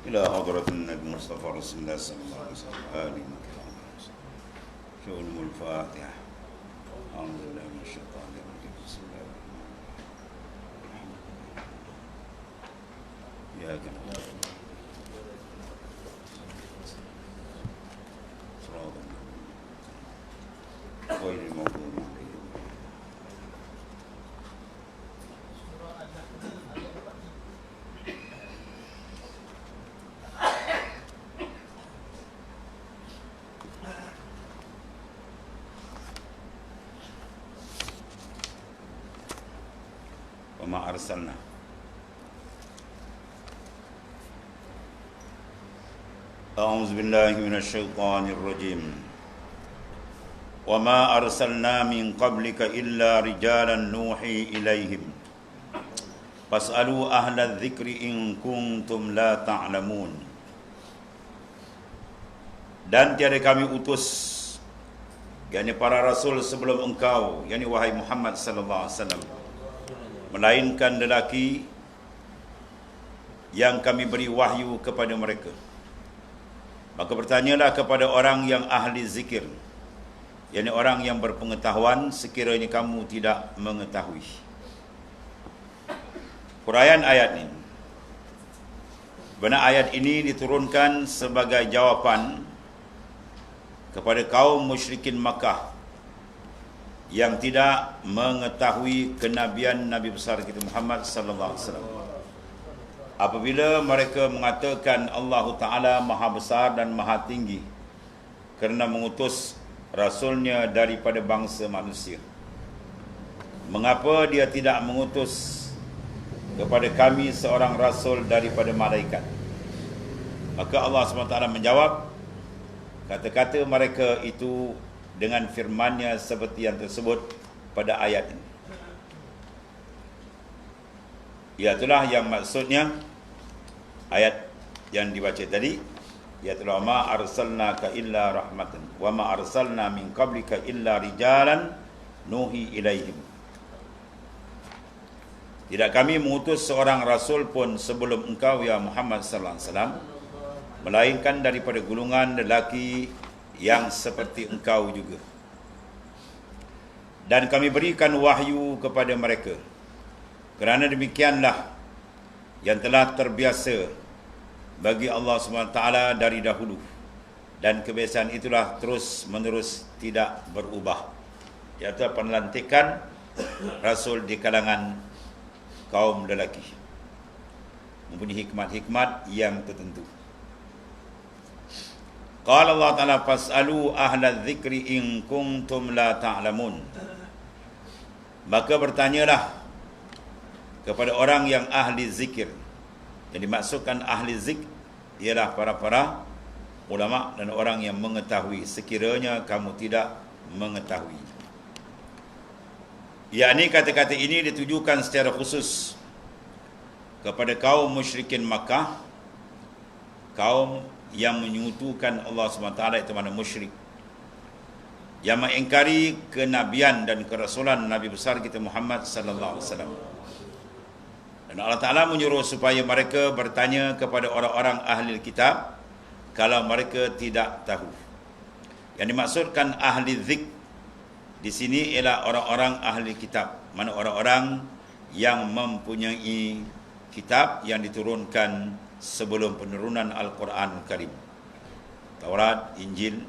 إلى حضرة النبي المصطفى رسول الله صلى الله عليه وسلم آله الكرام شؤون الفاتحة. أعوذ بالله من الشيطان الرجيم. بسم الله الرحمن الرحيم. إياك نعبد صراط غير المغضوب عليهم. وما أرسلنا أعوذ بالله من الشيطان الرجيم. وما أرسلنا من قبلك إلا رجالا نوحي إليهم فاسألوا أهل الذكر إن كنتم لا تعلمون. Dan tiada kami utus, yakni para rasul sebelum engkau, yakni wahai Muhammad sallallahu alaihi wasallam, melainkan lelaki yang kami beri wahyu kepada mereka. Maka bertanyalah kepada orang yang ahli zikir, yakni orang yang berpengetahuan, sekiranya kamu tidak mengetahui. Huraian ayat ini. Benar ayat ini diturunkan sebagai jawapan kepada kaum musyrikin Makkah yang tidak mengetahui kenabian Nabi besar kita Muhammad sallallahu alaihi wasallam. Apabila mereka mengatakan Allah Ta'ala maha besar dan maha tinggi kerana mengutus rasulnya daripada bangsa manusia, mengapa dia tidak mengutus kepada kami seorang rasul daripada malaikat? Maka Allah SWT menjawab kata-kata mereka itu dengan firman-Nya seperti yang tersebut pada ayat ini. Itulah yang maksudnya ayat yang dibaca tadi, iaitu ma arsalnaka illa rahmatan wa ma arsalna min qablika illa rijalan nuhi ilaihim. Tidak kami mengutus seorang rasul pun sebelum engkau ya Muhammad sallallahu alaihi wasallam, melainkan daripada golongan lelaki yang seperti engkau juga. Dan kami berikan wahyu kepada mereka. Kerana demikianlah yang telah terbiasa bagi Allah SWT dari dahulu, dan kebiasaan itulah terus menerus tidak berubah, iaitu penelantikan rasul di kalangan kaum lelaki, mempunyai hikmat-hikmat yang tertentu. Qala Allah Ta'ala fas'alu ahla dzikri in kuntum la ta'lamun. Maka bertanyalah kepada orang yang ahli zikir. Yang dimaksudkan ahli zikr ialah para ulama dan orang yang mengetahui sekiranya kamu tidak mengetahui. Yakni kata-kata ini ditujukan secara khusus kepada kaum musyrikin Makkah, kaum yang menyekutukan Allah SWT, itu mana musyrik, yang mengingkari kenabian dan kerasulan Nabi besar kita Muhammad sallallahu alaihi wasallam. Dan Allah Ta'ala menyuruh supaya mereka bertanya kepada orang-orang ahli kitab kalau mereka tidak tahu. Yang dimaksudkan ahli zikr di sini ialah orang-orang ahli kitab, mana orang-orang yang mempunyai kitab yang diturunkan sebelum penurunan Al-Quran Karim, Taurat, Injil,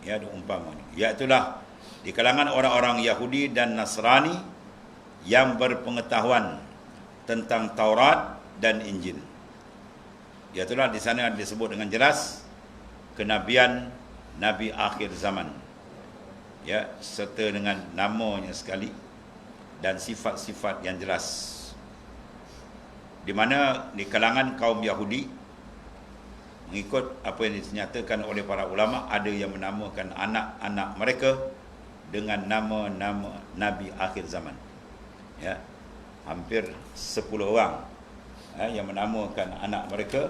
ya, umpama. Iaitulah di kalangan orang-orang Yahudi dan Nasrani yang berpengetahuan tentang Taurat dan Injil. Iaitulah di sana disebut dengan jelas kenabian Nabi akhir zaman, ya, serta dengan namanya sekali dan sifat-sifat yang jelas. Di mana di kalangan kaum Yahudi, mengikut apa yang dinyatakan oleh para ulama, ada yang menamakan anak-anak mereka dengan nama-nama Nabi akhir zaman, ya, hampir 10 orang yang menamakan anak mereka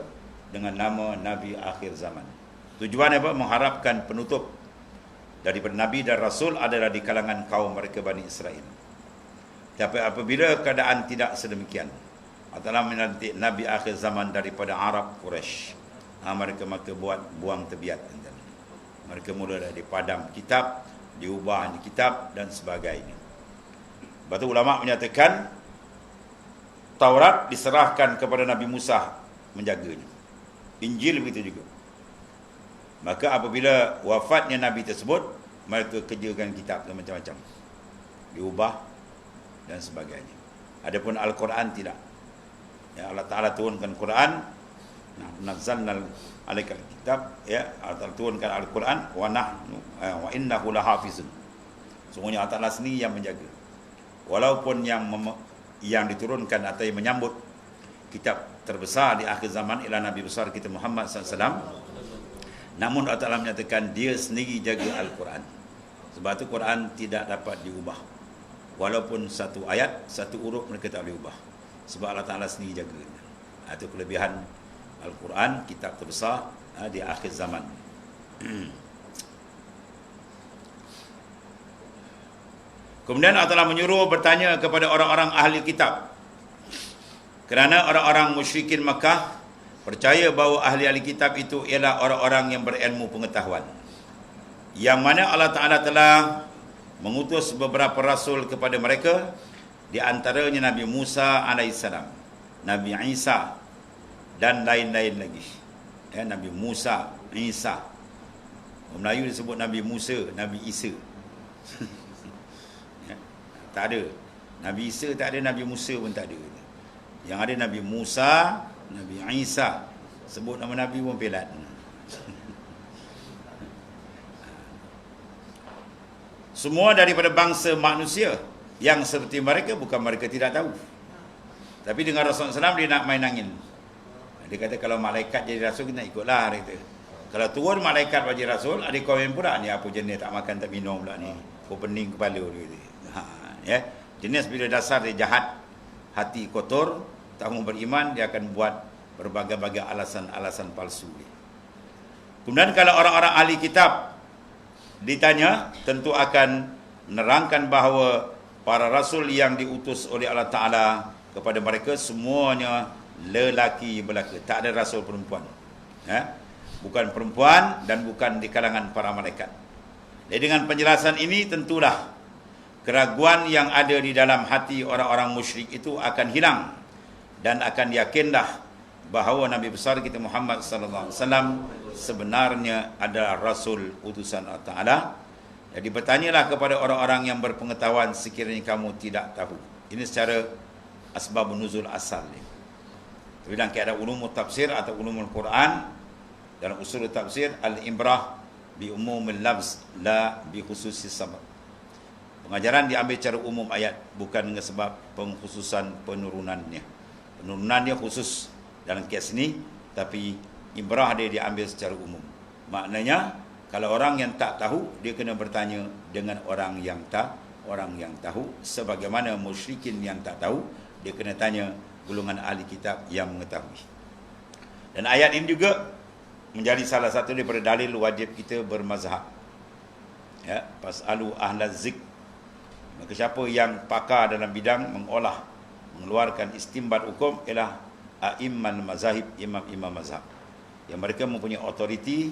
dengan nama Nabi akhir zaman. Tujuan apa? Mengharapkan penutup daripada Nabi dan Rasul adalah di kalangan kaum mereka Bani Israel. Tapi apabila keadaan tidak sedemikian, Allah melantik Nabi akhir zaman daripada Arab Quraisy, mereka maka buang tebiat. Mereka mula dari padam kitab, diubah kitab dan sebagainya. Lepas tu ulama menyatakan Taurat diserahkan kepada Nabi Musa menjaganya. Injil begitu juga. Maka apabila wafatnya Nabi tersebut, mereka kerjakan kitab dan macam-macam, diubah dan sebagainya. Adapun Al-Quran tidak. Ya, Allah Ta'ala turunkan Quran, nazzalna alaikal kitab, ya, Allah Ta'ala turunkan Al-Quran, wa innahu lahafizun. Sungguhnya Allah Ta'ala sendiri yang menjaga. Walaupun yang diturunkan atau yang menyambut kitab terbesar di akhir zaman ialah Nabi besar kita Muhammad SAW, namun Allah Ta'ala menyatakan dia sendiri jaga Al-Quran. Sebab itu Quran tidak dapat diubah. Walaupun satu ayat, satu huruf mereka tak boleh ubah. Sebab Allah Ta'ala sendiri jaga. Itu kelebihan Al-Quran, kitab terbesar di akhir zaman. Kemudian Allah Ta'ala menyuruh bertanya kepada orang-orang ahli kitab. Kerana orang-orang musyrikin Makkah percaya bahawa ahli-ahli kitab itu ialah orang-orang yang berilmu pengetahuan, yang mana Allah Ta'ala telah mengutus beberapa rasul kepada mereka, di antaranya Nabi Musa AS, Nabi Isa dan lain-lain lagi. Ya, Nabi Musa, Isa. Orang Melayu disebut Nabi Musa, Nabi Isa. Ya, tak ada. Nabi Isa tak ada, Nabi Musa pun tak ada. Yang ada Nabi Musa, Nabi Isa. Sebut nama Nabi pun pelat. Semua daripada bangsa manusia yang seperti mereka, bukan mereka tidak tahu. Tapi dengan Rasulullah SAW dia nak main angin. Dia kata kalau malaikat jadi rasul kita nak ikutlah, dia kata. Kalau turun malaikat bagi rasul, ada komen pula ni apa jenis tak makan tak minum pula ni. Kau pening kepala dia kata. Ya. Jenis bila dasar dia jahat, hati kotor, tak mau beriman, dia akan buat berbagai-bagai alasan-alasan palsu. Kemudian kalau orang-orang ahli kitab ditanya, tentu akan menerangkan bahawa para rasul yang diutus oleh Allah Ta'ala kepada mereka semuanya lelaki belaka. Tak ada rasul perempuan. Ya? Bukan perempuan dan bukan di kalangan para malaikat. Jadi dengan penjelasan ini tentulah keraguan yang ada di dalam hati orang-orang musyrik itu akan hilang, dan akan yakinlah bahawa Nabi besar kita Muhammad sallallahu alaihi wasallam sebenarnya adalah rasul utusan Allah Ta'ala. Jadi bertanyalah kepada orang-orang yang berpengetahuan sekiranya kamu tidak tahu. Ini secara asbabun nuzul asal ni. Tapi dalam keadaan ulumul tafsir atau ulumul Quran, dalam usul tafsir, al-ibrah bi umumil lafz la bi khususis sabab. Pengajaran diambil secara umum ayat, bukan dengan sebab pengkhususan penurunannya. Penurunannya khusus dalam kes ini, tapi ibrah dia diambil secara umum. Maknanya kalau orang yang tak tahu, dia kena bertanya dengan orang yang tahu, sebagaimana musyrikin yang tak tahu, dia kena tanya golongan ahli kitab yang mengetahui. Dan ayat ini juga menjadi salah satu daripada dalil wajib kita bermazhab. Ya, fasalu ahlaz zik. Maka siapa yang pakar dalam bidang mengolah, mengeluarkan istimbat hukum ialah a'imman mazahib, imam-imam mazhab. Yang mereka mempunyai autoriti,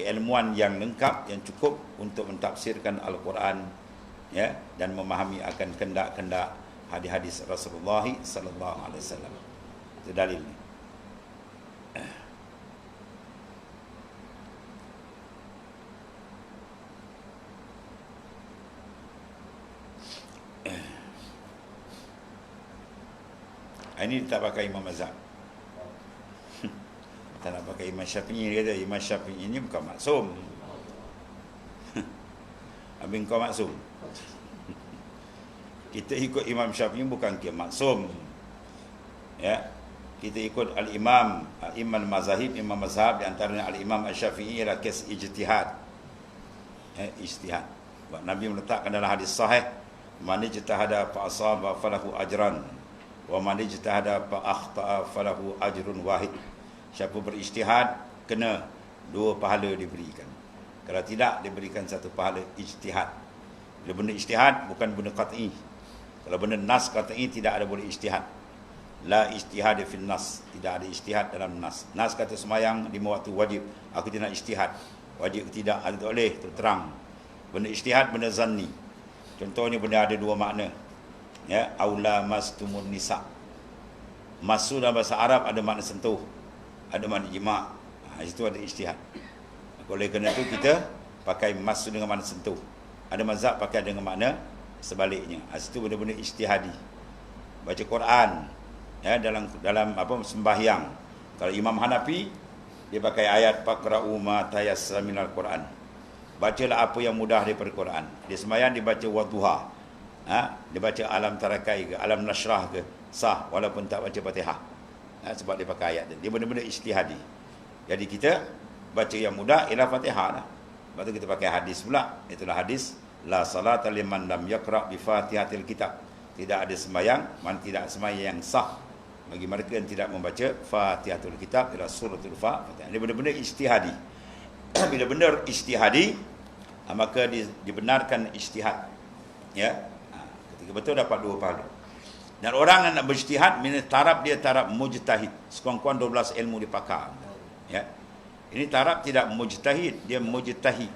keilmuan yang lengkap, yang cukup untuk mentafsirkan Al-Quran, ya, dan memahami akan kendak-kendak hadis-hadis Rasulullah sallallahu alaihi wasallam. Itu dalil ni. Ini tak pakai imam mazhab. Tak nak pakai Imam Syafi'i. Dia kata Imam Syafi'i ini bukan maksum. Habis kau maksum. Kita ikut Imam Syafi'i bukan ke maksum. Ya. Kita ikut al-imam, imam mazahib, imam mazhab, di antaranya al-imam Asy-Syafi'i ialah kes ijtihad. Ijtihad. Sebab Nabi meletakkan dalam hadis sahih, man ijtahada fa asaba falahu ajran wa man ijtahada fa akhta'a falahu ajrun wahid. Siapa berijtihad, kena 2 pahala diberikan. Kalau tidak, diberikan 1 pahala ijtihad. Bila benda ijtihad, bukan benda qat'i. Kalau benda nas qat'i, tidak ada boleh ijtihad. La ijtihad fil nas, tidak ada ijtihad dalam nas. Nas kata semayang 5 waktu wajib, aku tidak ijtihad. Wajib ke tidak, ada tak boleh, terang. Benda ijtihad, benda zanni. Contohnya benda ada 2 makna. Ya, aula mastumun nisa. Masu dalam bahasa Arab ada makna sentuh, ada makna jima'. Itu ada ijtihad. Oleh kerana itu kita pakai masu dengan makna sentuh. Ada mazhab pakai dengan makna sebaliknya. Itu benda-benda ijtihadi. Baca Quran, ya, dalam apa, sembahyang. Kalau Imam Hanafi, dia pakai ayat faqra'u ma tayassara minal Quran. Bacalah apa yang mudah daripada Quran. Dia sembahyang dia baca wadduha. Dia baca alam tarakai ke, alam nasrah ke, sah walaupun tak baca Fatihah. Sebab dia pakai ayat dia benda-benda ijtihadi. Jadi kita baca yang mudah ialah Fatihah lah. Lepas tu kita pakai hadis pula. Itulah hadis la salata liman lam yaqra bi Fatihatil kitab. Tidak ada sembahyang, tidak sembahyang yang sah bagi mereka yang tidak membaca Fatihatul Kitab, ialah suratul Fatihah. Ini benar-benar ijtihadi. Bila benar ijtihadi, maka dibenarkan ijtihad. Ya. Ketika betul dapat 2 pahala. Dan orang yang nak berijtihad, taraf dia taraf mujtahid. Sekurang-kurang 12 ilmu dia pakar. Ya. Ini taraf tidak mujtahid, dia mujtahid.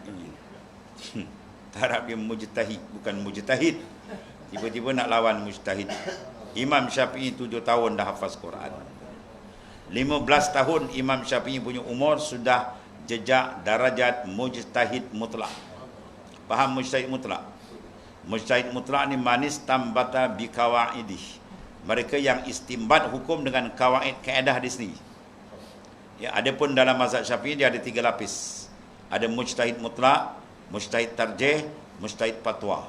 Taraf dia mujtahid, bukan mujtahid. Tiba-tiba nak lawan mujtahid. Imam Syafi'i 7 tahun dah hafaz Quran. 15 tahun Imam Syafi'i punya umur sudah jejak darajat mujtahid mutlak. Faham mujtahid mutlak? Mujtahid mutlak ni manis tambata bi qawaidih. Mereka yang istimbat hukum dengan kawaid kaedah di sini. Ya, adapun dalam mazhab Syafi'i dia ada 3 lapis. Ada mujtahid mutlak, mujtahid tarjih, mujtahid fatwa.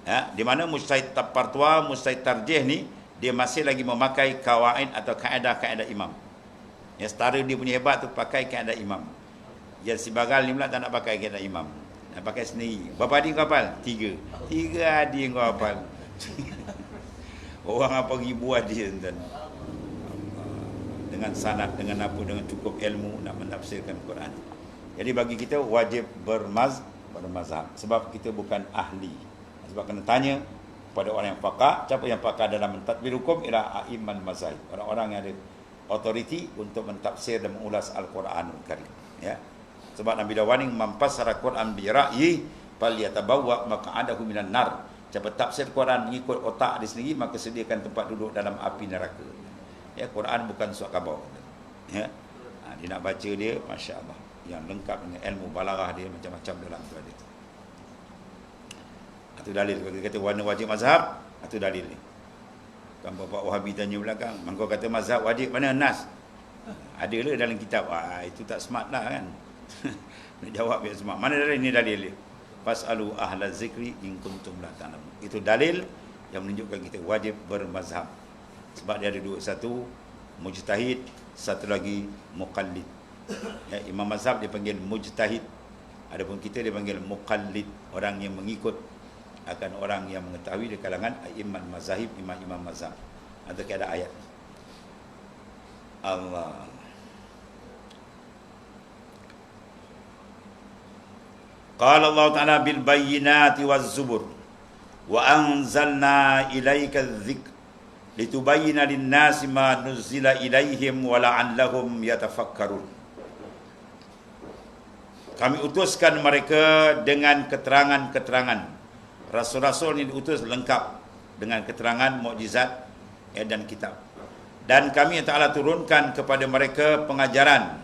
Ya, di mana mujtahid fatwa, mujtahid tarjih ni dia masih lagi memakai kawaid atau kaedah-kaedah imam. Ya, setara dia punya hebat tu pakai kaedah imam. Yang si bagal ni pula tak nak pakai kaedah imam. Nak pakai sendiri. Berapa adik kau hafal? 3. 3 adik kau hafal. Orang apa ribu adik tuan. Dengan sanad, dengan apa, dengan cukup ilmu nak menafsirkan Quran. Jadi bagi kita wajib bermazhab sebab kita bukan ahli. Sebab kena tanya pada orang yang pakar. Siapa yang pakar dalam mentadbir hukum ialah a'imman mazhab, orang-orang yang ada autoriti untuk mentafsir dan mengulas Al-Quranul Karim. Ya. Sebab Nabi Dawaning mampasara Quran bi ra'yi fal yatabawwa maq'adahu minan nar. Siapa tafsir Quran mengikut otak dia sendiri, maka sediakan tempat duduk dalam api neraka. Ya, Quran bukan suat khabar. Ya. Dia nak baca dia, masya-Allah, yang lengkap dengan ilmu balaghah dia, macam-macam dalam tu ada. Itu dalil. Kalau kita kata warna wajib mazhab, itu dalil ni. Kan Bapak Wahabi tanya belakang, mangkau kata mazhab wajib, mana nas? Ada lah dalam kitab. Itu tak smart lah kan. Nak jawab yang smart. Mana dalil ni dalil dia? Fas'alu ahla zikri in kuntum la ta'lamun. Itu dalil yang menunjukkan kita wajib bermazhab. Sebab dia ada 2, satu mujtahid, satu lagi muqallid. Ya, imam mazhab dia panggil mujtahid. Adapun kita dia panggil muqallid, orang yang mengikut akan orang yang mengetahui di kalangan a'imman mazahib, imam-imam mazhab. Ada keadaan ayat. Allah. Qala Allah Ta'ala bil bayyinati waz zubur wa anzalna ilaika adh-dhikr litubayyana lin-nasi ma nuzila ilaihim wa la'allahum yatafakkarun. Kami utuskan mereka dengan keterangan-keterangan. Rasul-rasul ini diutus lengkap dengan keterangan, mukjizat dan kitab. Dan kami Ta'ala turunkan kepada mereka pengajaran,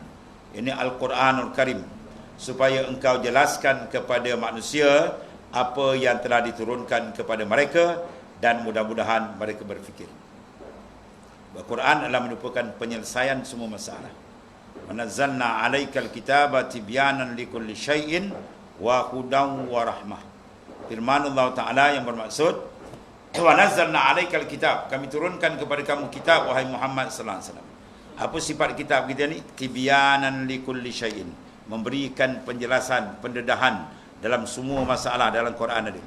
ini Al-Quranul Karim, supaya engkau jelaskan kepada manusia apa yang telah diturunkan kepada mereka, dan mudah-mudahan mereka berfikir. Al-Quran adalah merupakan penyelesaian semua masalah. Wanazzalna 'alaikal kitaba tibyanan likulli syai'in wa hudan wa rahmah. Firman Allah Ta'ala yang bermaksud, wa nazzalna 'alaikal kitab, kami turunkan kepada kamu kitab wahai Muhammad sallallahu alaihi wasallam. Apa sifat kitab kita ni? Tibyanan likulli syai'in, memberikan penjelasan, pendedahan dalam semua masalah dalam Quran ada.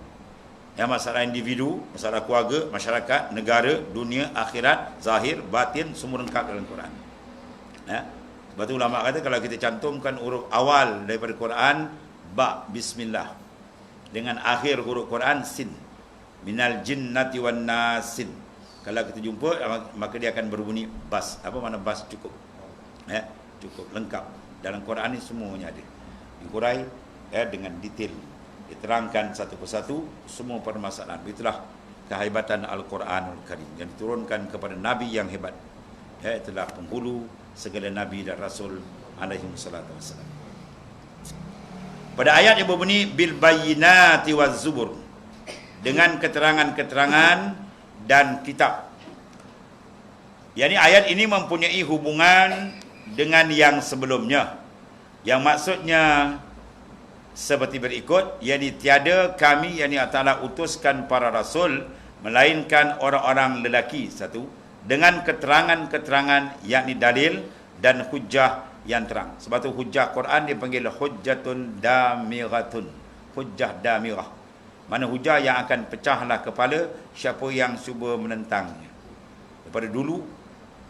Yang masalah individu, masalah keluarga, masyarakat, negara, dunia, akhirat, zahir, batin, semua lengkap dalam Quran. Ya. Sebab tu ulama kata kalau kita cantumkan huruf awal daripada Quran ba, bismillah, dengan akhir huruf Quran sin, minal jinnati wan nasin, Kalau kita jumpa, maka dia akan berbunyi bas. Apa makna bas? Cukup. Cukup, lengkap. Dalam Quran ni semuanya ada. Diurai dengan detail. Diterangkan satu persatu semua permasalahan. Itulah kehebatan Al-Quranul Karim yang diturunkan kepada Nabi yang hebat. Itulah penghulu segala Nabi dan Rasul alaihi wassalatu wassalam. Pada ayat yang berbunyi bil bayyinati waz zubur, dengan keterangan-keterangan dan kitab. Yani ayat ini mempunyai hubungan dengan yang sebelumnya. Yang maksudnya seperti berikut, yakni tiada kami, yakni Allah Ta'ala utuskan para rasul melainkan orang-orang lelaki, satu, dengan keterangan-keterangan yakni dalil dan hujjah yang terang. Sebab tu hujjah Quran dipanggil hujjatun damirhatun, hujjah damirah. Mana hujjah yang akan pecahlah kepala siapa yang cuba menentangnya. Daripada dulu,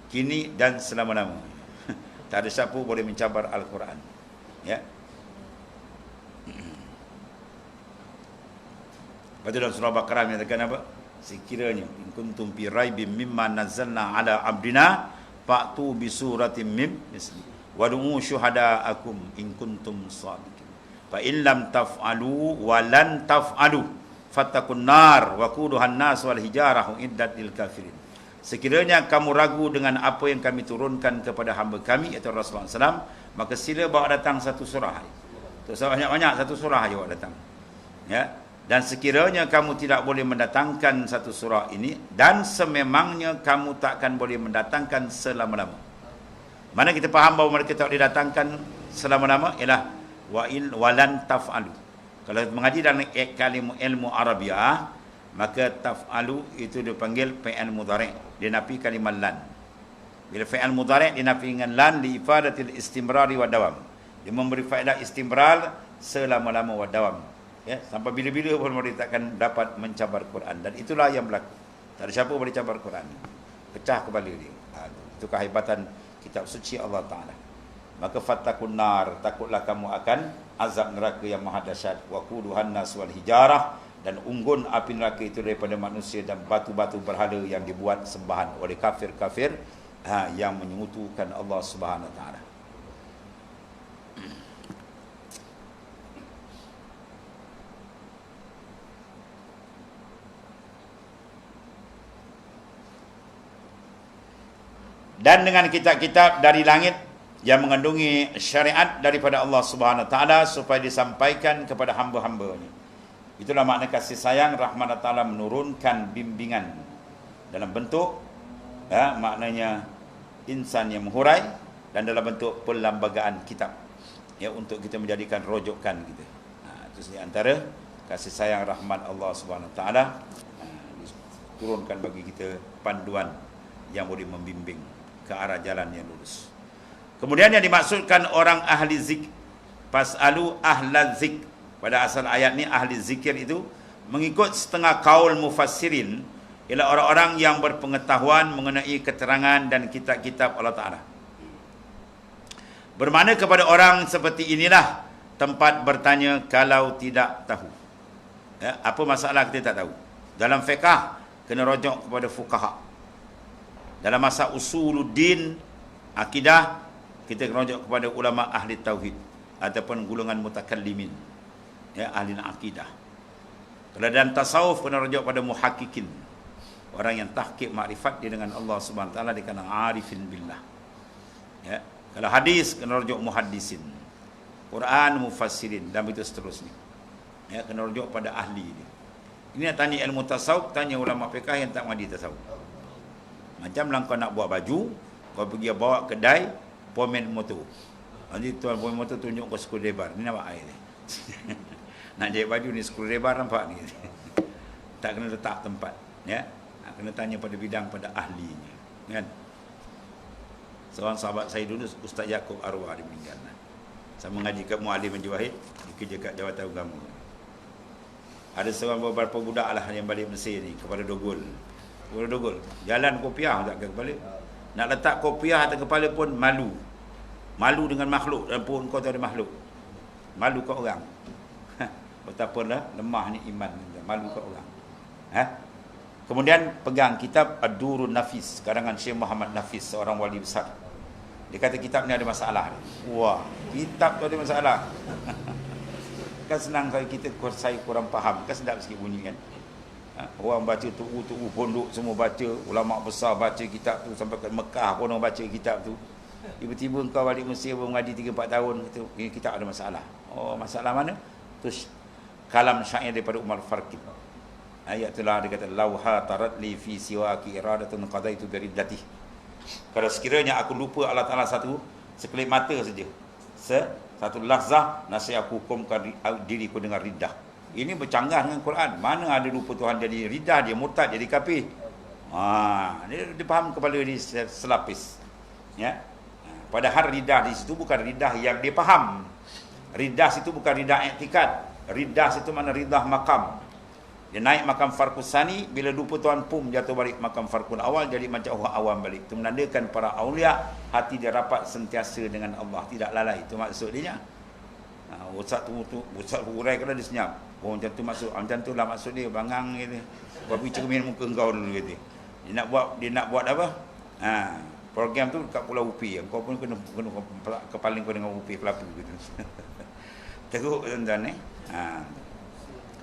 kini dan selama-lamanya. Tak ada siapa boleh mencabar Al-Quran. Ya. Lepas tu dalam surah Baqarah menyatakan apa? Sekiranya in kuntum fi raibim mimma nazzalna ala abdina fa'tu bi suratin mim misli wad'u syuhada'akum in kuntum shadiqin. Fa in lam taf'alu wa lan taf'alu fattaqun nar wa quduhan nas wal hijarah iddat lil kafirin. Sekiranya kamu ragu dengan apa yang kami turunkan kepada hamba kami, iaitu Rasulullah SAW, maka sila bawa datang satu surah. Tak usah banyak-banyak, satu surah aja bawa datang. Ya. Dan sekiranya kamu tidak boleh mendatangkan satu surah ini, dan sememangnya kamu takkan boleh mendatangkan selama-lama. Mana kita faham bahawa mereka tak boleh datangkan selama-lama ialah walan taf'alu. Kalau mengaji dalam ilmu Arabiah, maka taf'alu itu dipanggil fi'il mudhari', dia nafi kalimah lan. Bila fi'il mudhari' dinafi dengan lan li ifadatil istimrari wa dawam. Dia memberi faedah istimrar selama-lama wa dawam. Ya, sampai bila-bila pun mereka takkan dapat mencabar Quran, dan itulah yang berlaku. Tak ada siapa boleh cabar Quran. Pecah kepala dia. Itu kehebatan kitab suci Allah Taala. Maka fattaqun nar, takutlah kamu akan azab neraka yang maha dahsyat, wa quduhan nas wal hijarah, dan unggun api neraka itu daripada manusia dan batu-batu berhala yang dibuat sembahan oleh kafir-kafir yang menyekutukan Allah Subhanahu Wa Taala. Dan dengan kitab-kitab dari langit yang mengandungi syariat daripada Allah Subhanahu Wa Taala supaya disampaikan kepada hamba-hambanya. Itulah makna kasih sayang, rahmat Allah Ta'ala menurunkan bimbingan dalam bentuk maknanya insan yang menghurai, dan dalam bentuk perlembagaan kitab, ya, untuk kita menjadikan rojokan kita. Itu antara kasih sayang, rahmat Allah Subhanahu Wa Taala turunkan bagi kita panduan yang boleh membimbing ke arah jalan yang lurus. Kemudian yang dimaksudkan orang ahli zik, fasalu ahla zik. Pada asal ayat ni ahli zikir itu mengikut setengah kaul mufassirin ialah orang-orang yang berpengetahuan mengenai keterangan dan kitab-kitab Allah Ta'ala. Bermakna kepada orang seperti inilah tempat bertanya kalau tidak tahu. Ya, apa masalah kita tak tahu? Dalam fiqh kena rujuk kepada fuqaha. Dalam masa usuluddin, akidah, kita kena rujuk kepada ulama ahli tauhid ataupun golongan mutakallimin, ya, ahli akidah. Kalau dalam tasawuf kena rujuk pada muhaqqiqin, orang yang tahqiq makrifat dia dengan Allah Subhanahu Wa Taala, dia kena arifin billah. Ya, kalau hadis kena rujuk muhaddisin, Quran mufassirin, dan begitu seterusnya. Ya, kena rujuk pada ahli dia. Ini nak tanya ilmu tasawuf, tanya ulama fiqh yang tak mengerti tasawuf. Macam lah kau nak buat baju, kau pergi bawa kedai pomen motor. Nanti tuan pomen motor tunjuk kau skrudraiver. Ni nampak air ni. Nak jahit baju ni skrudraiver nampak ni. Tak kena letak tempat, ya. Nak kena tanya pada bidang, pada ahlinya, kan? Seorang sahabat saya dulu, Ustaz Yaakob Arwah, dia meninggal. Saya mengaji kat Mu'alim Menjawahid, dia kerja kat Jabatan Agama. Ada seorang beberapa budak lah yang balik Mesir ni kepada Dogol. Jalan kopiah tak ke kepala. Nak letak kopiah atas kepala pun malu. Malu dengan makhluk, dan pun kau tak ada makhluk. Malu kat orang. Betapalah lemah ni iman, malu kat orang. Kemudian pegang kitab Ad-Durrun Nafis karangan Syekh Muhammad Nafis, seorang wali besar. Dia kata kitab ni ada masalah. Wah, kitab tu ada masalah. Kan senang kalau saya kurang faham, kan sedap sikit bunyi kan. Orang baca tu'u pondok semua baca, ulama besar baca kitab tu, sampai ke Mekah pun orang baca kitab tu. Tiba-tiba kau balik Mesir baru mengaji 3-4 tahun, kata ini kitab ada masalah. Oh, masalah mana? Terus kalam syair daripada Umar Farqid. Ayat itulah dia kata lauha taradli fi siwaki iradatun qadaitu biriddati. Kalau sekiranya aku lupa Allah Taala sekelip mata saja, satu lahzah, nasihat aku hukumkan diriku dengan riddah. Ini bercanggah dengan Quran. Mana ada lupa Tuhan jadi riddah, dia murtad, jadi kafir. Dia faham kepala dia selapis. Ya. Padahal riddah di situ bukan riddah yang dia faham. Riddah situ bukan riddah i'tikad. Riddah situ mana riddah makam. Dia naik makam farqus sani, bila lupa Tuhan pum jatuh balik makam farqul awal, jadi macam orang awam balik. Itu menandakan para awliya hati dia rapat sentiasa dengan Allah, tidak lalai. Itu maksud dia. Ustaz urai kalau dia senyap. Oh macam tu maksud, macam tu lah maksud dia, bangang gitu. Babi cermin muka engkau dulu gitu. Dia nak buat apa? Program tu dekat Pulau Upi. Kau pun kena kepaling kau dengan Upi pelapu gitu. Teruk tuan-tuan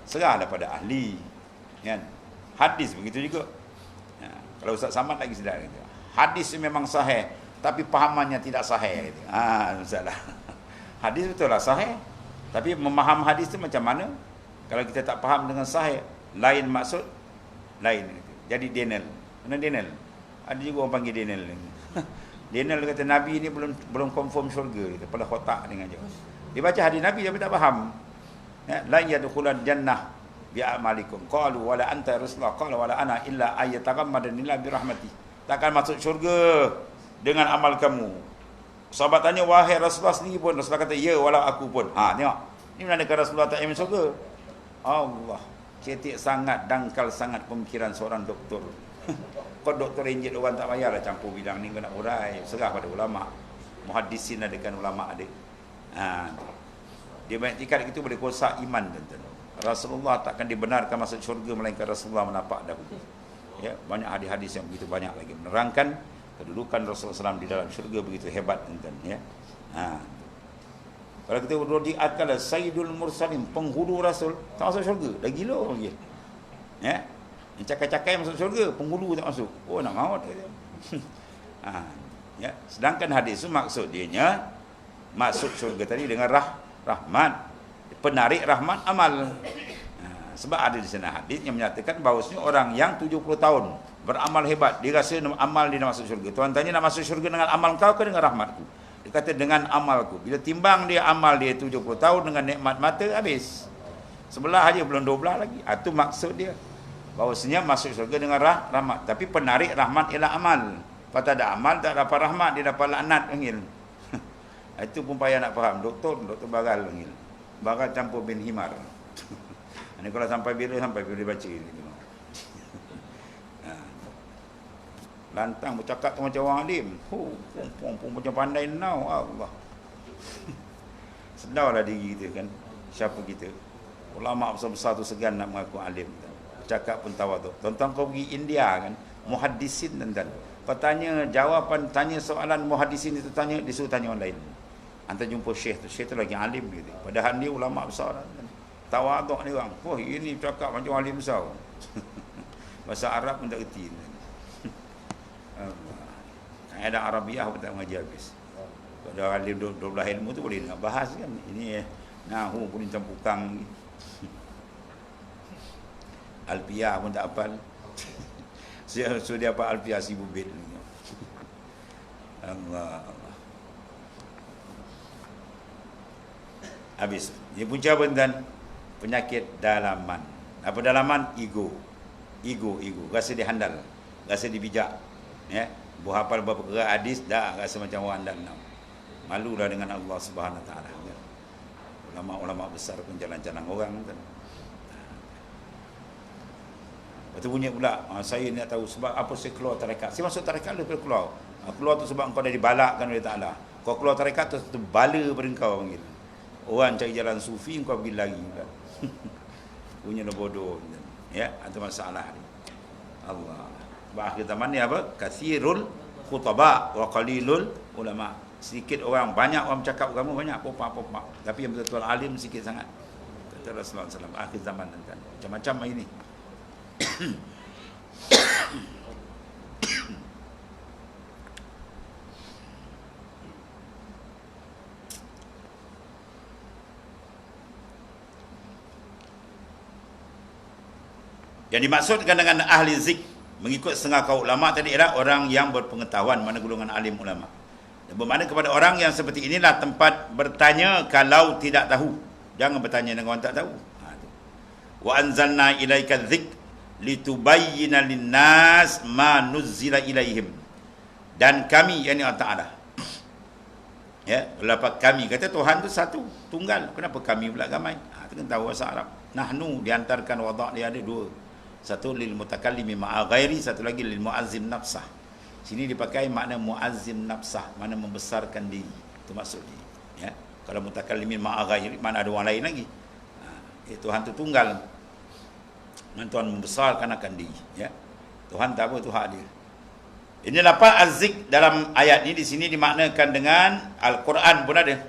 serah daripada ahli kan. Hadis begitu juga. Kalau Ustaz Samad lagi sedar gitu. Hadis memang sahih tapi pahamannya tidak sahih gitu. Masalah. Hadis betul lah sahih, tapi memaham hadis tu macam mana? Kalau kita tak faham dengan sahih, lain maksud, lain gitu. Jadi Daniel. Mana Daniel? Ada juga orang panggil Daniel. Daniel kata Nabi ni belum confirm syurga gitu. Kepala kotak dengan je. Dia baca hadis Nabi tapi tak faham. La yadkhulul jannah bi a'malikum qalu wala anta rasulullah qala wala ana illa ayataghammadani la bi rahmati. Takkan masuk syurga dengan amal kamu. Sahabat tanya wahai Rasulullah sendiri pun, Rasulullah kata ya walau aku pun. Tengok. Ini menandakan Rasulullah tak ingin syurga. Allah, cetek sangat, dangkal sangat pemikiran seorang doktor. Kau doktor injit orang tak payahlah campur bidang ni, kau nak urai, serah pada ulama. Muhaddisin adakan ulama ada. Dia banyak tikad itu boleh rosak iman tuan-tuan. Rasulullah takkan dibenarkan masuk syurga melainkan Rasulullah menapak dahulu. Ya, banyak hadis-hadis yang begitu banyak lagi menerangkan kedudukan Rasulullah SAW di dalam syurga begitu hebat tuan-tuan ya. Kalau kita berdiat kala Sayyidul Mursalin, penghulu Rasul, tak masuk syurga, dah gila orang dia. Ya. Yang cakai-cakai masuk syurga, penghulu tak masuk. Oh nak maut dia. Ya, sedangkan hadis itu maksud dianya masuk syurga tadi dengan rahmat, penarik rahmat amal. Sebab ada di sana hadis yang menyatakan bahawasanya orang yang 70 tahun beramal hebat, dia rasa amal dia nak masuk syurga. Tuhan tanya nak masuk syurga dengan amal kau ke dengan rahmatku? Dia kata dengan amalku. Bila timbang dia amal dia 70 tahun dengan nikmat mata, habis. Sebelah aja belum 12 lagi. Itu maksud dia. Bahawasanya masuk syurga dengan rahmat. Tapi penarik rahmat ialah amal. Kalau tak ada amal, tak dapat rahmat, dia dapat laknat panggil. Itu pun payah nak faham. Doktor Baral panggil. Baral campur bin Himar. Ini kalau sampai bila baca ini. Lantang bercakap tu macam orang alim. Pun macam pandai now. Allah. Sedarlah diri kita kan. Siapa kita? Ulama besar-besar tu segan nak mengaku alim. Bercakap pun tawaduk. Tuan-tuan kau pergi India kan. Muhaddisin tuan-tuan. Kau tanya soalan muhaddisin itu disuruh tanya orang lain. Antar jumpa syekh tu lagi alim gitu. Padahal dia ulama besar. Tawaduk ni orang. Ini cakap macam alim besar. Bahasa Arab pun tak kerti. Kaedah Arabiah pun tak mengajar habis. Kalau alim 12 ilmu tu boleh nak bahas kan. Ini nahu pun campukang. Alfiah pun tak hafal. So dia apa alfiah si bubit. Allah. Habis. Dia punca apa tuan? Penyakit dalaman. Apa dalaman? Ego. Rasa dia handal. Rasa dia bijak. Ya. Berhafal beberapa kerat hadis dah rasa macam orang handal. Malulah dengan Allah Subhanahu Wa Taala. Ulama-ulama besar pun jalan-jalan orang tuan. Lepas tu bunyi pula, saya nak tahu sebab apa saya keluar tarekat. Saya masuk tarekat lepas keluar. Keluar tu sebab kau dah dibalakkan oleh Ta'ala. Kau keluar tarekat tu bala pada kau panggil. Orang cari jalan sufi, kau pergi lari. Punya bodoh. Ya, itu masalah ni. Allah. Sebab akhir zaman ni apa? Kathirul khutaba wa qalilul ulama. Sedikit orang, banyak orang bercakap agama, banyak popak-popak. Tapi yang betul-betul alim sikit sangat. Kata Rasulullah SAW, akhir zaman nanti. Macam-macam hari ni. Yang dimaksudkan dengan ahli zik, mengikut setengah kaum ulama tadi ialah orang yang berpengetahuan, mana golongan alim ulama. Dan bermakna kepada orang yang seperti inilah tempat bertanya kalau tidak tahu. Jangan bertanya dengan orang tak tahu. Wa anzalna ilaika dzik litubayyana lin-nas ma nuzzila ilaihim. Dan kami, yakni Allah Taala. Ya, walaupun kami kata Tuhan tu satu, tunggal. Kenapa kami pula ramai? Kita tahu bahasa Arab. Nahnu diantarkan wadah dia ada dua. Satu lil mutakallimi ma'a ghairi, satu lagi lil muazzim nafsah. Sini dipakai makna muazzim nafsah, mana membesarkan diri. Itu maksudnya. Ya. Kalau mutakallimin ma'a ghairi, mana ada orang lain lagi. Tuhan tu tunggal. Tuhan membesarkan akan diri. Ya. Tuhan tak apa, itu hak dia. Ini lafaz az-zik dalam ayat ini di sini dimaknakan dengan Al-Quran pun ada.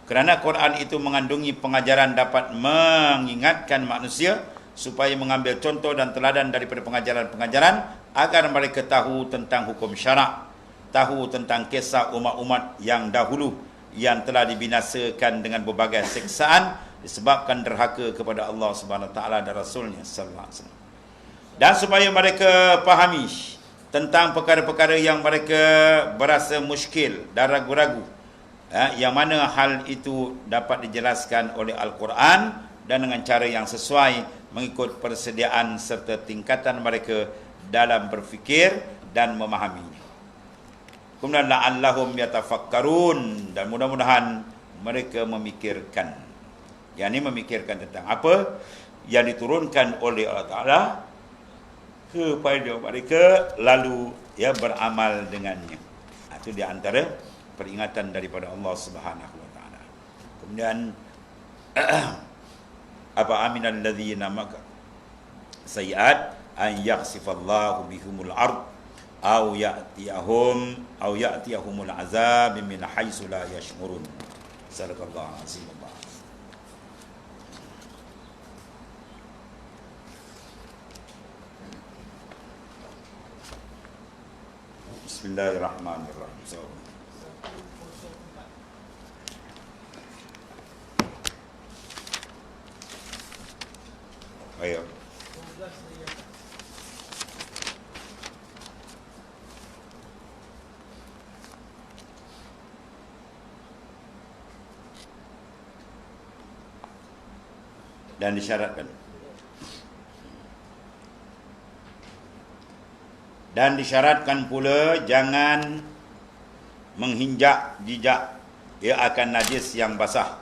Kerana Quran itu mengandungi pengajaran dapat mengingatkan manusia supaya mengambil contoh dan teladan daripada pengajaran-pengajaran agar mereka tahu tentang hukum syarak, tahu tentang kisah umat-umat yang dahulu yang telah dibinasakan dengan berbagai siksaan disebabkan derhaka kepada Allah Subhanahu Wa Taala dan Rasulnya sallallahu alaihi wasallam. Dan supaya mereka fahami tentang perkara-perkara yang mereka berasa muskil dan ragu-ragu, yang mana hal itu dapat dijelaskan oleh Al-Quran dan dengan cara yang sesuai mengikut persediaan serta tingkatan mereka dalam berfikir dan memahaminya. Kemudian la'allahum yatafakkarun, dan mudah-mudahan mereka memikirkan. Yang ini memikirkan tentang apa yang diturunkan oleh Allah Ta'ala kepada mereka, lalu beramal dengannya. Itu di antara peringatan daripada Allah Subhanahu Wa Ta'ala. Kemudian apa aminal ladzina maka sayiat an yakhsifallahu bihumul ard aw ya'tiyahumul azab min haitsu la yash'urun. Sadaqallahu azim. Bismillahirrahmanirrahim. Ayo. Dan disyaratkan pula jangan menginjak jejak akan najis yang basah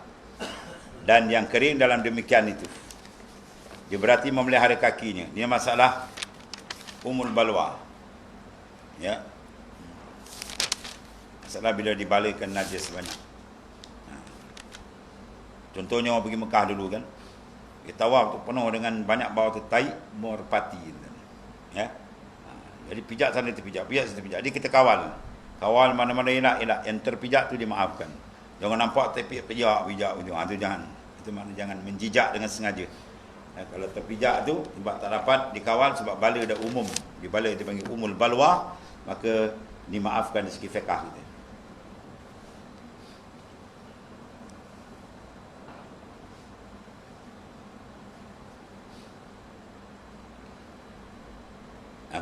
dan yang kering dalam demikian itu. Dia berarti memelihara kakinya. Ini masalah umul balwa. Ya. Masalah bila dibalikan najis banyak. Contohnya orang pergi Mekah dulu kan. Dia tawaf tu penuh dengan banyak bau tu tai merpati. Ya. Jadi pijak sana terpijak, pijak sana terpijak. Jadi kita kawal. Kawal mana-mana elak. Yang terpijak tu dimaafkan. Jangan nampak terpijak ujung. Itu jangan. Itu makna jangan menjijak dengan sengaja. Kalau terpijak tu sebab tak dapat dikawal sebab bala dah umum. Di bala dia panggil umul balwa, maka dimaafkan dari segi fiqh kita.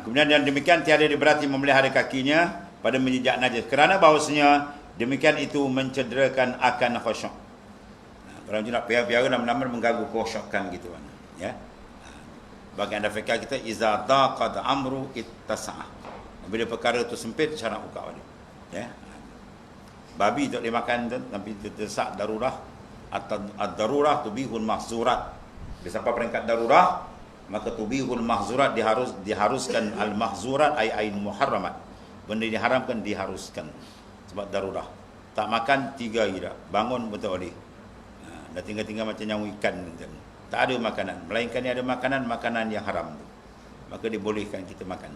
Kemudian yang demikian tiada berarti memelihara kakinya pada menjejak najis, kerana bahawasanya demikian itu mencederakan akan khusyuk. Orang nak piara-piara nama-nama mengganggu khusyukan gitu kan. Ya. Bagi anda fikir kita iza daqad amru ittasa'a. Bila perkara itu sempit syarat buka balik. Ya. Babi tak boleh makan tapi terdesak darurah atau ad-darurah tubihul mahzurat. Bila sampai peringkat darurah maka tubihul mahzurat diharuskan al-mahzurat ay muharramat. Benda diharamkan diharuskan sebab darurah. Tak makan 3 hari dah. Bangun betul boleh. Dah tinggal-tinggal macam nyawa ikan macam. Tak ada makanan, melainkan ada makanan yang haram tu. maka dibolehkan kita makan.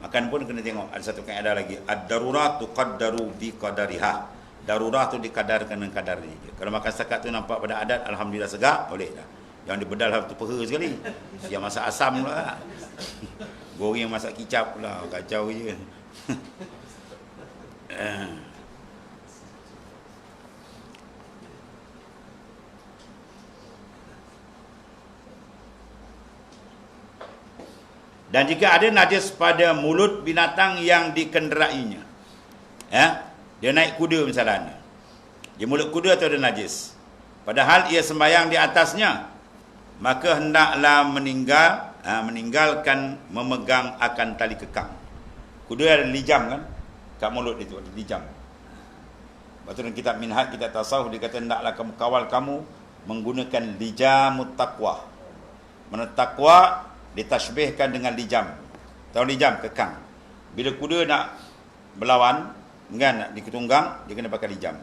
Makan pun kena tengok, ada satu kaedah lagi, ad-darurat tuqaddaru bi qadariha. Darurat tu dikadarkan dengan kadar dia. Kalau makan setakat tu nampak pada adat, alhamdulillah segar, boleh dah. Yang dibedal satu peha sekali. Yang masak asam pula. Goreng masak kicap pula, kacau je. Dan jika ada najis pada mulut binatang yang dikenderainya, ya, dia naik kuda misalnya, di mulut kuda tu ada najis, padahal ia sembahyang di atasnya, maka hendaklah meninggalkan memegang akan tali kekang. Kuda ada lijam kan, kat mulut itu ada lijam. Lepas tu dalam kitab Minhaj, kitab tasawuf, dia kata hendaklah kamu kawal kamu menggunakan lijamut taqwa. Mana takwa ditashbihkan dengan lijam. Tahu lijam? Kekang. Bila kuda nak berlawan, kan, nak diketunggang, dia kena pakai lijam.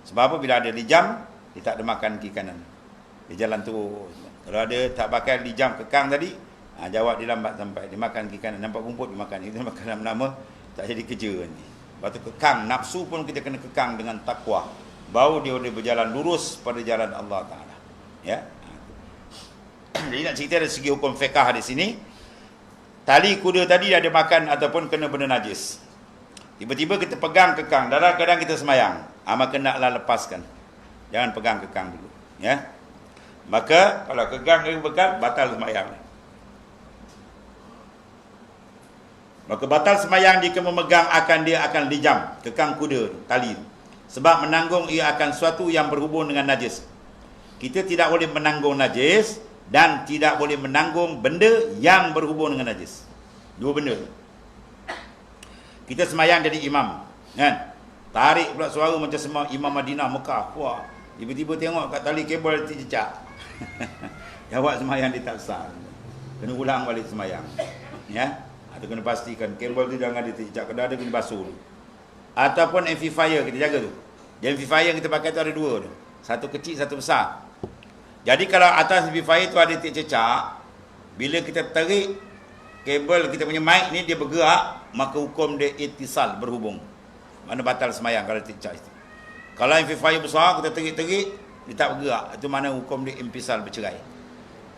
Sebab apa? Bila ada lijam, dia tak ada makan kiri kanan. Dia jalan terus. Kalau ada tak pakai lijam kekang tadi, jawab dia lambat sampai. Dia makan kiri kanan. Nampak rumput, dia makan. Itu makan lama-lama, tak jadi kerja nanti. Lepas tu kekang. Nafsu pun kita kena kekang dengan takwa. Baru dia boleh berjalan lurus pada jalan Allah Ta'ala. Ya. Jadi nak cerita dari segi hukum fiqah di sini, tali kuda tadi ada makan ataupun kena benda najis. Tiba-tiba kita pegang kekang, dalam keadaan kita semayang, maka naklah lepaskan. Jangan pegang kekang dulu, ya. Maka kalau kekang batal semayang. Maka batal semayang jika memegang dia akan lijam, kekang kuda, tali. Sebab menanggung ia akan suatu yang berhubung dengan najis. Kita tidak boleh menanggung najis dan tidak boleh menanggung benda yang berhubung dengan najis. Dua benda. Kita semayang jadi imam, kan? Tarik pula suara macam semua imam Madinah, Mekah. Wah, tiba-tiba tengok kat tali kabel tercecak. Jawab semayang dia tak sah. Kena ulang balik semayang. Ya? Atau kena pastikan kabel tu jangan dia tercecak. Kalau ada kena basuh dulu. Ataupun amplifier kita jaga tu. Di amplifier yang kita pakai tu ada dua tu. Satu kecil, satu besar. Jadi kalau atas amplifier tu ada titik cecak, bila kita tarik kabel kita punya mic ni dia bergerak, maka hukum dia ittisal, berhubung. Mana batal semayang kalau titik cecak itu. Kalau amplifier besar kita tarik-tarik dia tak bergerak, itu mana hukum dia impisal, bercerai.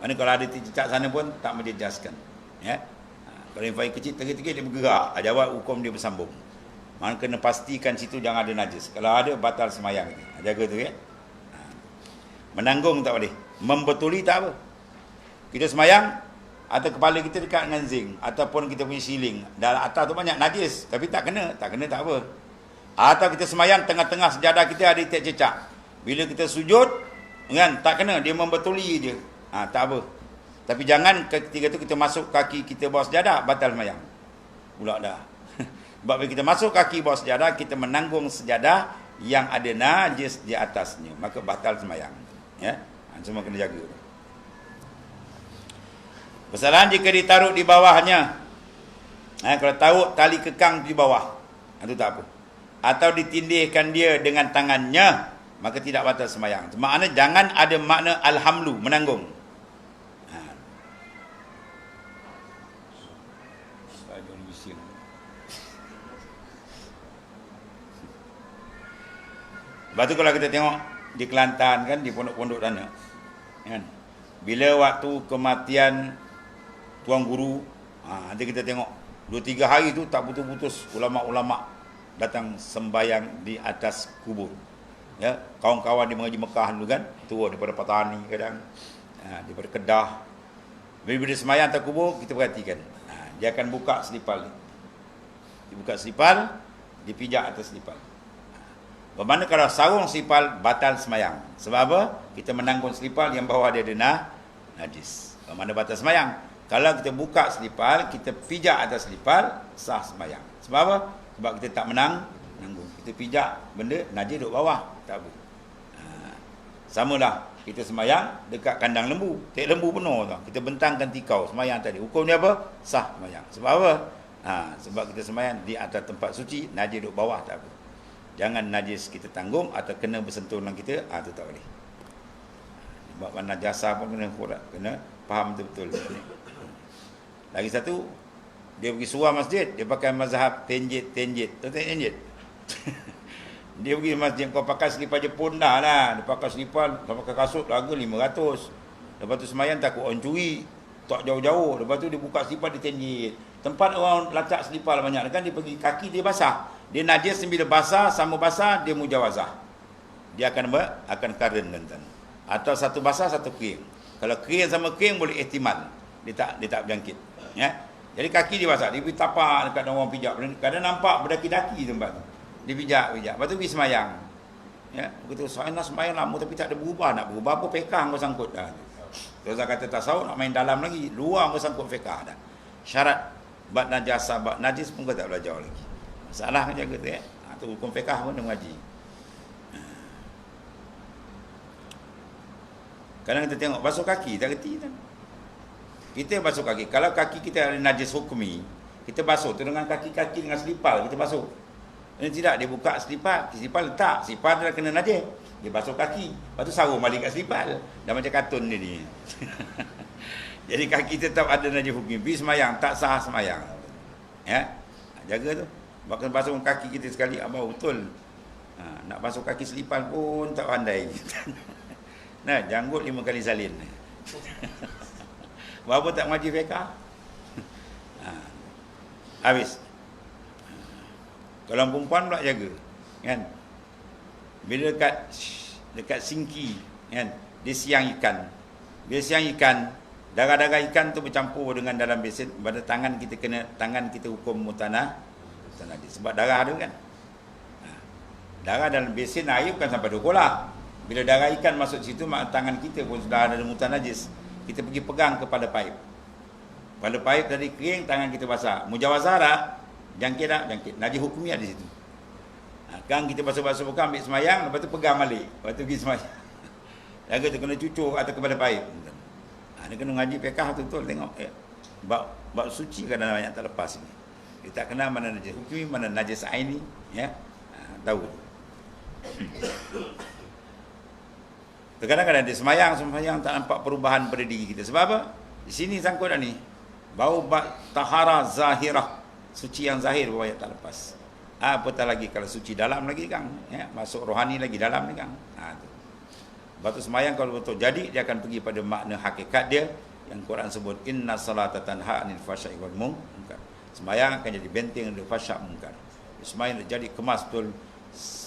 Mana kalau ada titik cecak sana pun tak menjejaskan. Ya. Kalau amplifier kecil tarik-tarik dia bergerak, jawab hukum dia bersambung. Mana kena pastikan situ jangan ada najis. Kalau ada batal semayang. Jaga tu ya. Menanggung tak boleh. Membetuli tak apa. Kita semayang, atau kepala kita dekat dengan zinc, ataupun kita punya siling. Dalam atas tu banyak najis, tapi tak kena tak apa. Atau kita semayang, tengah-tengah sejadah kita ada titik cecak. Bila kita sujud, kan, tak kena, dia membetuli je. Tak apa. Tapi jangan ketika tu kita masuk kaki kita bawah sejadah, batal semayang. Pula dah. Sebab bila kita masuk kaki bawah sejadah, kita menanggung sejadah yang ada najis di atasnya, maka batal semayang. Ya, semua kena jaga. Kesalahan jika ditaruh di bawahnya. Kalau taruh tali kekang di bawah, itu tak apa. Atau ditindihkan dia dengan tangannya, maka tidak batal semayang. Maknanya jangan ada makna alhamlu, menanggung. Lepas tu kalau kita tengok di Kelantan kan, di pondok-pondok sana, kan, bila waktu kematian tuan guru, nanti kita tengok 2-3 hari tu tak putus-putus ulama-ulama datang sembayang di atas kubur. Ya, kawan-kawan di mengaji Mekah dulu kan, turun daripada Patani kadang, daripada Kedah. Bila sembayang atas kubur, kita perhatikan, dia akan buka selipal. Dia buka selipal, dia pijak atas selipal. Bermakna kalau sarung selipal batal semayang. Sebab apa? Kita menanggung selipal yang bawah dia ada najis. Bermakna batal semayang. Kalau kita buka selipal, kita pijak atas selipal, sah semayang. Sebab apa? Sebab kita tak menanggung. Kita pijak benda najis duduk bawah, tak apa. Samalah kita semayang dekat kandang lembu. Tek lembu penuh tau. Kita bentangkan tikau semayang tadi. Hukum dia apa? Sah semayang. Sebab apa? Sebab kita semayang di atas tempat suci, najis duduk bawah, tak apa. Jangan najis kita tanggung atau kena bersentuh dengan kita, itu tak boleh. Sebab najasa pun kena faham betul-betul. Lagi satu, dia pergi surah masjid, dia pakai mazhab tenjit. Tahu tenjit? Dia pergi masjid, kau pakai selipar Jepun dah lah. Dia pakai selipar, dia pakai kasut, harga 500. Lepas tu semayang takut orang curi, tak jauh-jauh. Lepas tu dia buka selipar, dia tenjit. Tempat orang lacak selipar banyak kan, dia pergi kaki dia basah. Dia najis bila basah, sama basah, dia mujawazah. Dia akan karen kan. Atau satu basah, satu kering. Kalau kering sama kering boleh ihtimal. Dia tak berjangkit. Ya. Jadi kaki dia basah, dia pergi tapak dekat orang pijak. Kadang nampak berdaki-daki tempat tu. Dia pijak. Lepas tu pergi semayang. Ya, begitu saya nak semayang lama tapi tak ada berubah. Nak berubah apa fiqah kau sangkut dah. Terus kata tasawuf nak main dalam lagi, luar kau sangkut fiqah dah. Syarat bab najasah, bab najis pun kau tak belajar lagi. Masalah kan jaga tu ya. Tu hukum fiqah pun dia mengaji. Kadang kita tengok basuh kaki tak reti kan. Kita basuh kaki. Kalau kaki kita ada najis hukmi, kita basuh tu dengan kaki-kaki dengan selipar kita basuh. Ini tidak, dia buka selipar letak, selipar dah kena najis. Dia basuh kaki, lepas tu sarung balik kat selipar. Dah macam kartun ni. Jadi kaki tetap ada najis hukmi. Pergi semayang, tak sah semayang. Ya, jaga tu. Bahkan basuh kaki kita sekali, abang betul. Nak basuh kaki selipar pun tak pandai. Nah, janggut 5 kali salin. Berapa tak ngaji fiqah? Habis. Kalau perempuan pula jaga, kan? Bila dekat singki, kan? Dia siang ikan. Bila siang ikan, darah-darah ikan tu bercampur dengan dalam besin, pada tangan kita hukum mutanah. Sebab darah ada kan. Darah dalam besin air bukan sampai 2 kolah. Bila darah ikan masuk situ, tangan kita pun sudah ada mutan najis. Kita pergi pegang kepada paip. Pada paip tadi kering, tangan kita basah. Mujawazah dah, jangkit tak? Jangkit. Najis hukmi ada situ. Kan kita basuh-basuh bukan, ambil semayang, lepas tu pegang balik. Lepas tu pergi semayang. Jaga tu kena cucuk atau kepada paip. Dia kena ngaji fiqah betul-betul tengok. Bab suci kadang banyak tak lepas ni. Kita tak kenal mana najis hukmi, mana najis aini. Ya? Tahu. Kadang-kadang dia semayang tak nampak perubahan pada diri kita. Sebab apa? Di sini sangkut dah ni. Bau tahara zahirah. Suci yang zahir banyak tak lepas. Apatah lagi kalau suci dalam lagi kan. Ya, masuk rohani lagi dalam ni kan. Tu. Batu semayang kalau betul jadi, dia akan pergi pada makna hakikat dia. Yang Quran sebut, inna salata tanha anil fahsya'i wal munkar. Semayang akan jadi benteng dari fahsyak munkar. Semayang jadi kemas betul.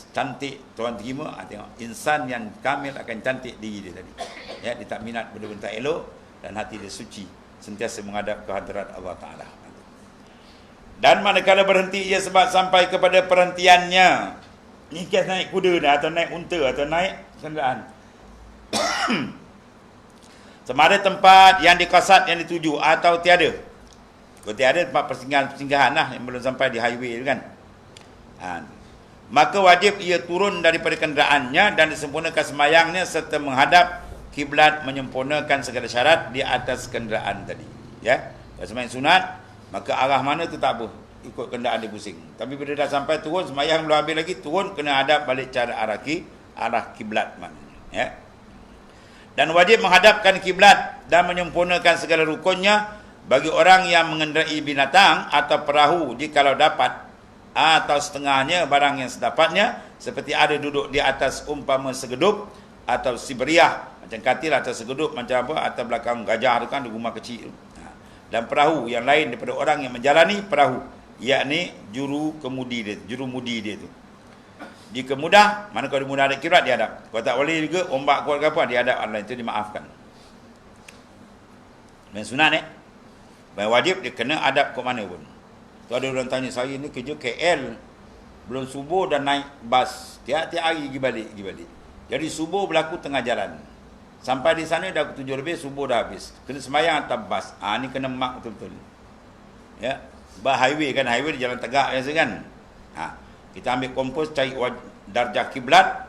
Cantik, Tuhan terima. Tengok, insan yang kamil akan cantik diri dia tadi. Ya, dia tak minat benda-benda elok dan hati dia suci, sentiasa menghadap ke hadirat Allah Ta'ala. Dan manakala berhenti ia sebab sampai kepada perhentiannya. Ni kes naik kuda dah, atau naik unta, atau naik kenderaan. Sama ada tempat yang dikasat yang dituju atau tiada. Kalau tiada, tempat persinggahan lah yang belum sampai di highway tu kan. Maka wajib ia turun daripada kenderaannya dan disempurnakan semayangnya serta menghadap kiblat, menyempurnakan segala syarat di atas kenderaan tadi. Ya, kalau semayang sunat, maka arah mana tu tak apa, ikut kenderaan dia pusing. Tapi bila dah sampai turun, semayang belum habis lagi, turun kena hadap balik cara arah kiblat maknanya. Ya. Dan wajib menghadapkan kiblat dan menyempurnakan segala rukunnya bagi orang yang mengendarai binatang atau perahu jikalau dapat, atau setengahnya barang yang sedapatnya, seperti ada duduk di atas umpama segedup atau siberiah, macam katil atau segedup macam apa, atau belakang gajah tu kan, di rumah kecil. Dan perahu yang lain daripada orang yang menjalani perahu, yakni jurumudi dia tu. Jika mudah, mana kalau dia mudah ada kiblat, dia hadap. Kalau tak boleh juga, ombak kuat ke apa, dia hadap Allah, itu dimaafkan. Dan sunat dan wajib dia kena hadap ke mana pun. Tu ada orang tanya, saya ni kerja KL, belum subuh dan naik bas, tiap-tiap hari pergi balik. Jadi subuh berlaku tengah jalan, sampai di sana dah 7 lebih, subuh dah habis, kena semayang atas bas. Ni kena mak betul-betul. Ya, highway kan, highway di jalan tegak biasa kan. Kita ambil kompos, cari darjah kiblat,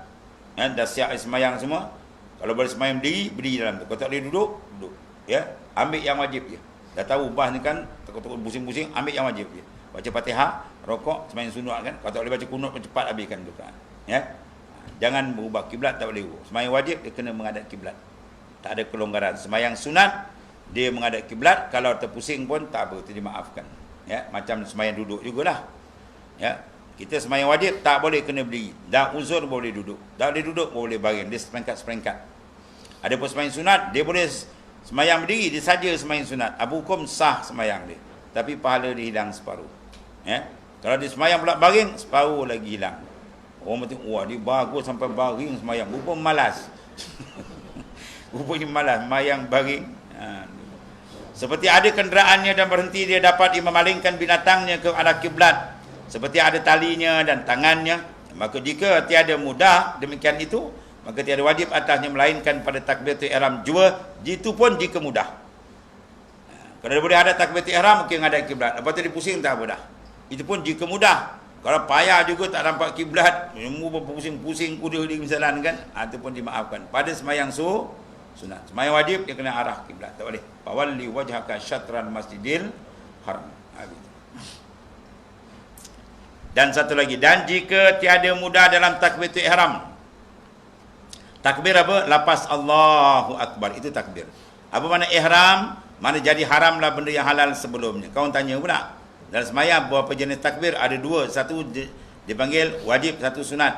dah siap semayang semua. Kalau boleh semayang berdiri dalam tu. Kalau tak boleh duduk. Ya, ambil yang wajib je. Dah tahu bas ni kan, takut-takut pusing-pusing, ambil yang wajib je. Baca Fatihah, rokok, semayang sunat kan. Kalau tak boleh baca kunut, cepat habiskan tu kan. Ya. Jangan berubah kiblat, tak boleh. Semayang wajib dia kena menghadap kiblat. Tak ada kelonggaran. Semayang sunat dia menghadap kiblat, kalau terpusing pun tak apa, itu dimaafkan. Ya, macam sembahyang duduk jugalah. Ya, kita sembahyang wajib tak boleh kena berdiri. Dah uzur boleh duduk. Dah boleh duduk boleh baring, dia seperangkat-seperangkat. Ada pun sembahyang sunat, dia boleh sembahyang berdiri, dia saja sembahyang sunat. Abu hukum sah sembahyang dia. Tapi pahala dia hilang separuh. Ya. Kalau dia sembahyang pula baring, separuh lagi hilang. Orang tengok, wah dia bagus sampai baring sembahyang. Rupa malas. Rupanya malas sembahyang baring. Seperti ada kenderaannya dan berhenti, dia dapat memalingkan binatangnya ke arah kiblat. Seperti ada talinya dan tangannya. Maka jika tiada mudah demikian itu, maka tiada wajib atasnya melainkan pada takbiratul ihram jua, itu pun jika mudah. Kalau dia boleh ada takbiratul ihram, mungkin ada kiblat. Lepas tu dia pusing tak apa dah. Itu pun jika mudah. Kalau payah juga tak nampak kiblat, pusing-pusing kuda di misalan kan, itu pun dimaafkan. Pada sembahyang sunat. Sembahyang wajib dia kena arah kiblat, tak boleh. Fawalli wajhaka syatran masjidil haram. Dan satu lagi, dan jika tiada mudah dalam takbiratul ihram. Takbir apa? Lapas Allahu Akbar, itu takbir. Apa makna ihram? Mana jadi haramlah benda yang halal sebelumnya. Kau tanya pula. Dalam sembahyang berapa jenis takbir? Ada dua. Satu dipanggil wajib, satu sunat.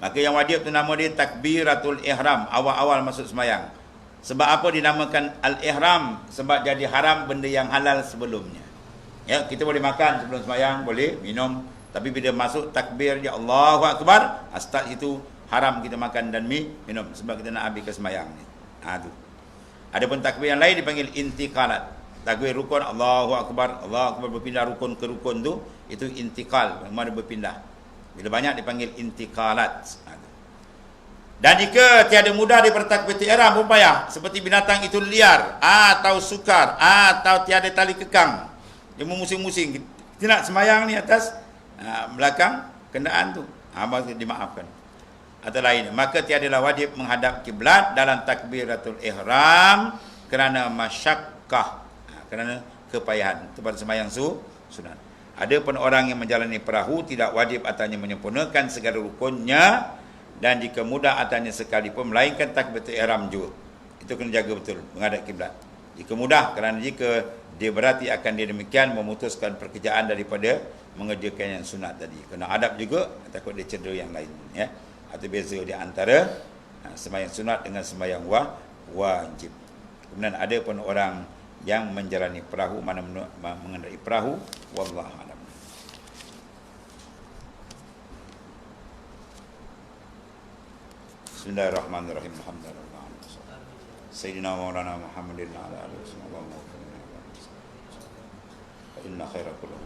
Maka yang wajib tu nama dia takbiratul ihram, awal-awal masuk sembahyang. Sebab apa dinamakan al-ihram? Sebab jadi haram benda yang halal sebelumnya. Ya, kita boleh makan sebelum sembahyang, boleh minum, tapi bila masuk takbir ya Allahu Akbar, start itu haram kita makan dan minum sebab kita nak habis ke sembahyang ni. Tu. Adapun takbir yang lain dipanggil intiqalat. Takbir rukun Allahu Akbar, Allahu Akbar berpindah rukun ke rukun tu, itu intiqal, mana berpindah. Bila banyak dipanggil intiqalat. Dan jika tiada mudah daripada takbiratul ihram pun payah, seperti binatang itu liar atau sukar atau tiada tali kekang, dia memusing-musing, kita nak sembahyang ni atas belakang kenderaan tu, maka dimaafkan. Atau lain, maka tiadalah wajib menghadap kiblat dalam takbiratul ihram kerana masyakkah, kerana kepayahan. Itu pada sembahyang sunat. Ada pun orang yang menjalani perahu tidak wajib atasnya menyempurnakan segala rukunnya, dan jika mudah atasnya sekalipun melainkan takbiratul ihram juga. Itu kena jaga betul menghadap kiblat. Jika mudah, kerana jika dia berarti akan dia demikian memutuskan pekerjaan daripada mengerjakan yang sunat tadi. Kena adab juga, takut dia cedera yang lain, ya. Atau beza di antara sembahyang sunat dengan sembahyang wajib. Kemudian ada pun orang yang menjalani perahu, mana mengendarai perahu, wallahu a'lam. Bismillahirrahmanirrahim. Alhamdulillah. Sayyidina Maulana Muhammadin ala alihi wasallam. Inna khaira kulli